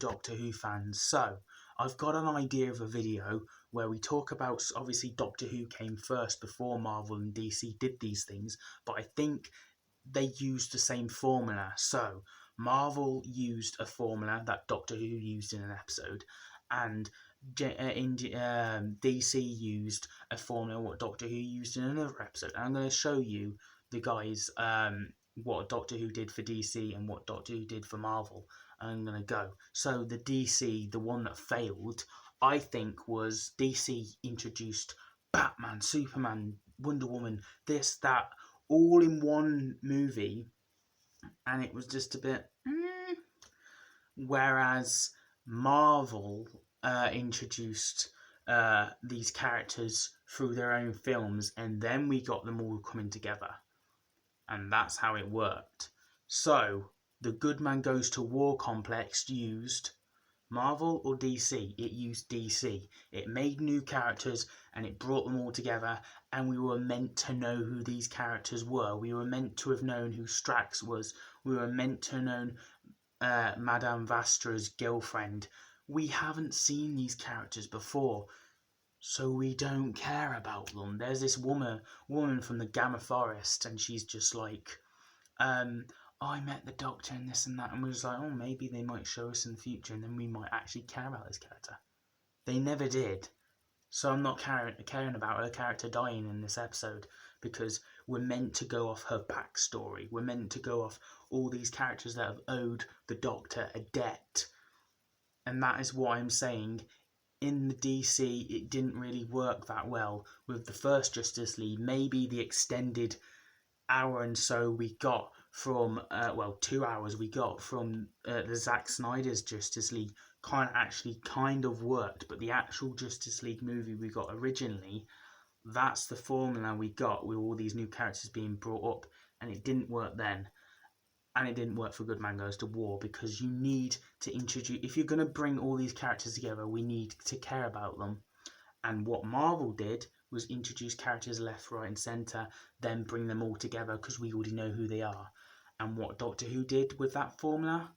Doctor Who fans. So, I've got an idea of a video where we talk about, obviously Doctor Who came first before Marvel and DC did these things, but I think they used the same formula. So, Marvel used a formula that Doctor Who used in an episode, and DC used a formula what Doctor Who used in another episode. And I'm going to show you the guys what Doctor Who did for DC and what Doctor Who did for Marvel. I'm going to go. So the DC, the one that failed, I think, was DC introduced Batman, Superman, Wonder Woman, this, that, all in one movie, and it was just a bit. Whereas Marvel introduced these characters through their own films, and then we got them all coming together. And that's how it worked. So, the Good Man Goes to War complex used Marvel or DC? It used DC. It made new characters and it brought them all together, and we were meant to know who these characters were. We were meant to have known who Strax was. We were meant to have known Madame Vastra's girlfriend. We haven't seen these characters before, so we don't care about them. There's this woman from the Gamma Forest, and she's just like, I met the Doctor and this and that, and we was like, oh, maybe they might show us in the future, and then we might actually care about this character. They never did. So I'm not caring about her character dying in this episode, because we're meant to go off her backstory. We're meant to go off all these characters that have owed the Doctor a debt. And that is what I'm saying. In the DC, it didn't really work that well with the first Justice League. Maybe the extended hour and so we got from, 2 hours we got from the Zack Snyder's Justice League kind of worked. But the actual Justice League movie we got originally, that's the formula we got with all these new characters being brought up, and it didn't work then. And it didn't work for Good Man Goes to War, because you need to introduce, if you're going to bring all these characters together, we need to care about them. And what Marvel did was introduce characters left, right and centre, then bring them all together because we already know who they are. And what Doctor Who did with that formula?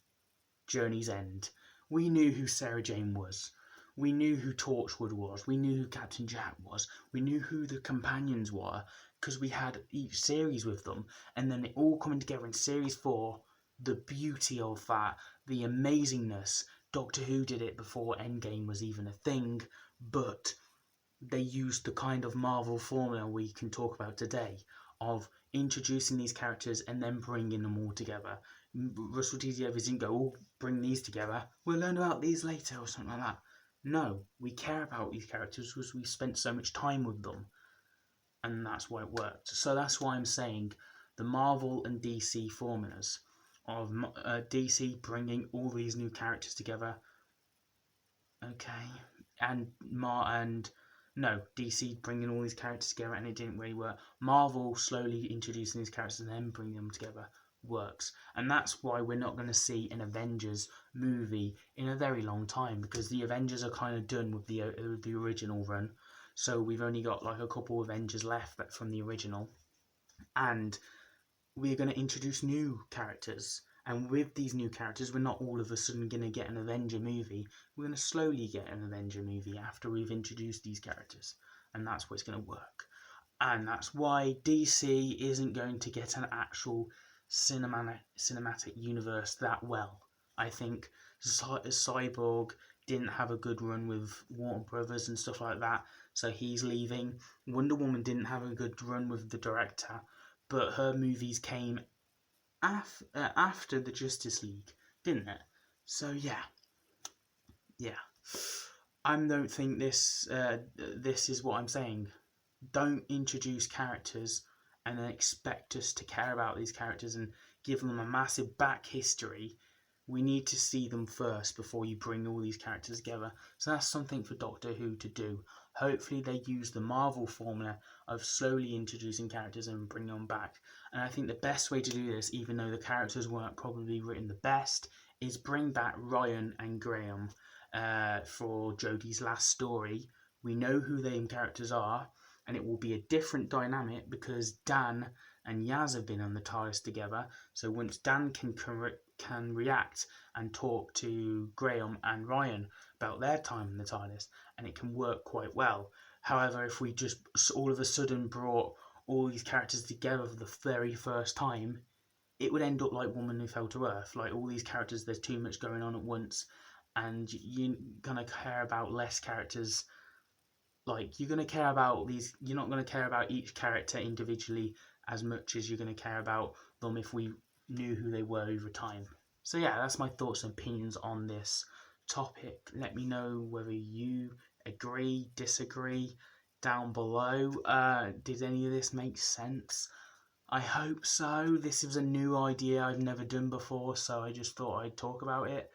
Journey's End. We knew who Sarah Jane was. We knew who Torchwood was. We knew who Captain Jack was. We knew who the companions were, because we had each series with them. And then it all coming together in Series 4, the beauty of that, the amazingness. Doctor Who did it before Endgame was even a thing, but they used the kind of Marvel formula we can talk about today, of introducing these characters and then bringing them all together. Russell T Davies didn't go, oh, bring these together, we'll learn about these later or something like that. No, we care about these characters because we spent so much time with them, and that's why it worked. So that's why I'm saying the Marvel and DC formulas of DC bringing all these new characters together, okay, and DC bringing all these characters together, and it didn't really work. Marvel slowly introducing these characters and then bringing them together works. And that's why we're not going to see an Avengers movie in a very long time, because the Avengers are kind of done with the original run. So we've only got like a couple of Avengers left from the original, and we're going to introduce new characters. And with these new characters, we're not all of a sudden going to get an Avenger movie. We're going to slowly get an Avenger movie after we've introduced these characters. And that's what's going to work. And that's why DC isn't going to get an actual cinematic universe that well. I think Cyborg didn't have a good run with Warner Brothers and stuff like that, so he's leaving. Wonder Woman didn't have a good run with the director, but her movies came after the Justice League, didn't it? So yeah. I don't think this is what I'm saying. Don't introduce characters and then expect us to care about these characters and give them a massive back history. We need to see them first before you bring all these characters together. So that's something for Doctor Who to do. Hopefully they use the Marvel formula of slowly introducing characters and bringing them back. And I think the best way to do this, even though the characters weren't probably written the best, is bring back Ryan and Graham for Jodie's last story. We know who them characters are, and it will be a different dynamic because Dan and Yaz have been on the TARDIS together. So once Dan can can react and talk to Graham and Ryan about their time in the TARDIS, and it can work quite well. However, if we just all of a sudden brought all these characters together for the very first time, it would end up like Woman Who Fell to Earth. Like all these characters, there's too much going on at once, and you're gonna care about less characters. Like you're gonna care about these. You're not gonna care about each character individually as much as you're gonna care about them if we knew who they were over time. So yeah, that's my thoughts and opinions on this topic. Let me know whether you agree, disagree down below. Did any of this make sense? I hope so. This was a new idea I've never done before, so I just thought I'd talk about it.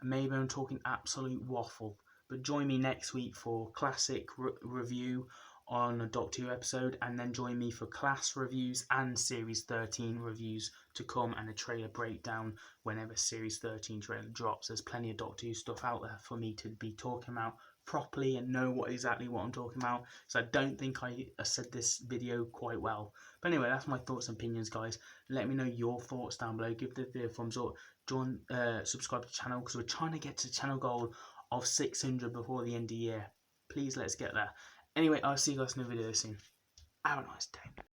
And maybe I'm talking absolute waffle. But join me next week for classic review on a Doctor Who episode, and then join me for class reviews and Series 13 reviews to come, and a trailer breakdown whenever Series 13 trailer drops. There's plenty of Doctor Who stuff out there for me to be talking about properly and know exactly what I'm talking about. So I don't think I said this video quite well. But anyway, that's my thoughts and opinions, guys. Let me know your thoughts down below. Give the video a thumbs up. Join, subscribe to the channel, because we're trying to get to the channel goal of 600 before the end of the year. Please, let's get there. Anyway, I'll see you guys in the video soon. Have a nice day.